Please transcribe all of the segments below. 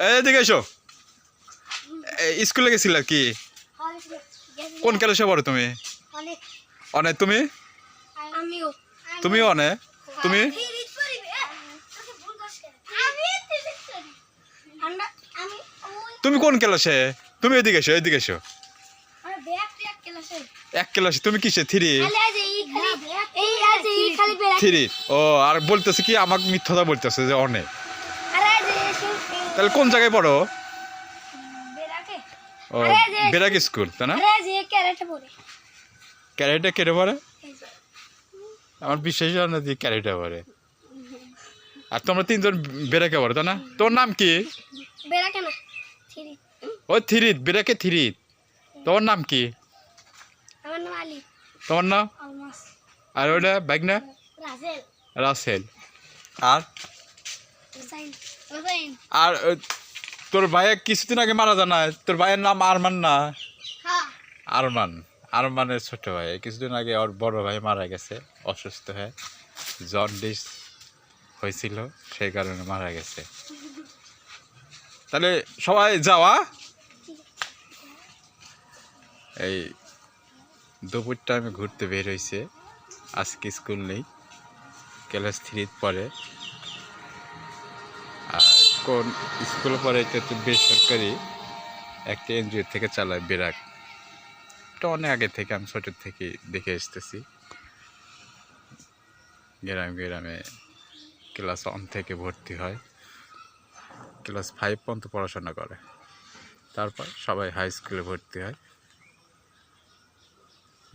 এদিকে এসো। স্কুলে গেছিল কি? কোন ক্লাসে পড়ো তুমি? অনেক। তুমি? তুমিও অনেক। তুমি? তুমি কোন ক্লাসে? তুমি এদিকে এসো, এদিকে এসো। এক ক্লাসে। তুমি কিসে? 3? 3। ও, আর বলতেছে কি আমাকে মিথ্যা বলতেছে যে অনেক। তাহলে কোন জায়গায় পড়ো? ও, বেরাক স্কুল, তাই না? ক্যারেটে কেটে পড়ে? আমার বিশ্বাস হয় না যে ক্যারেটে পড়ে। আর তোমরা 3জন বেরাকে পড়ো, তাই না? তোর নাম কি? ও 3, বেরাকে 3। তোমার নাম কি? তোমার নাম? আর ওটা বাইক না? রাসেল। আর আর তোর ভাইয়া কিছুদিন আগে মারা যায় না? তোর ভাইয়ের নাম আরমান না? আরমান। আরমানের ছোট ভাই কিছুদিন আগে ওর বড় ভাই মারা গেছে অসুস্থ হয়ে। জন্ডিস হয়েছিল, সেই কারণে মারা গেছে। তাহলে সবাই যাওয়া। এই দুপুর টাইমে ঘুরতে বের হয়েছে। আজকে স্কুল নেই, ক্লাস 3 পরে। আর কোন স্কুলে পরে? এটা তো বেসরকারি একটা এনজিও থেকে চালায়, বেরাক। এটা অনেক আগে থেকে, আমি ছোটোর থেকে দেখে আসতেছি। গ্রামে গ্রামে ক্লাস 1 থেকে ভর্তি হয়, ক্লাস 5 পর্যন্ত পড়াশোনা করে, তারপর সবাই হাই স্কুলে ভর্তি হয়।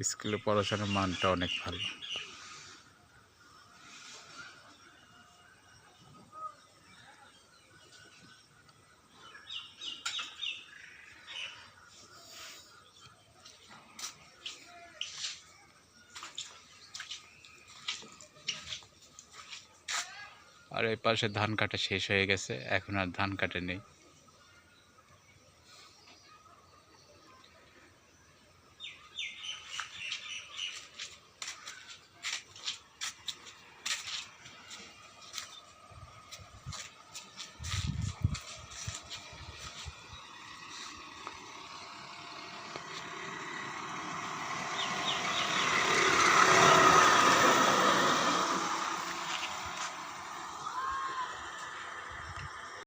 স্কুলে পড়াশোনার মানটা অনেক ভালো। আর এই পাশে ধান কাটা শেষ হয়ে গেছে, এখন আর ধান কাটে নেই।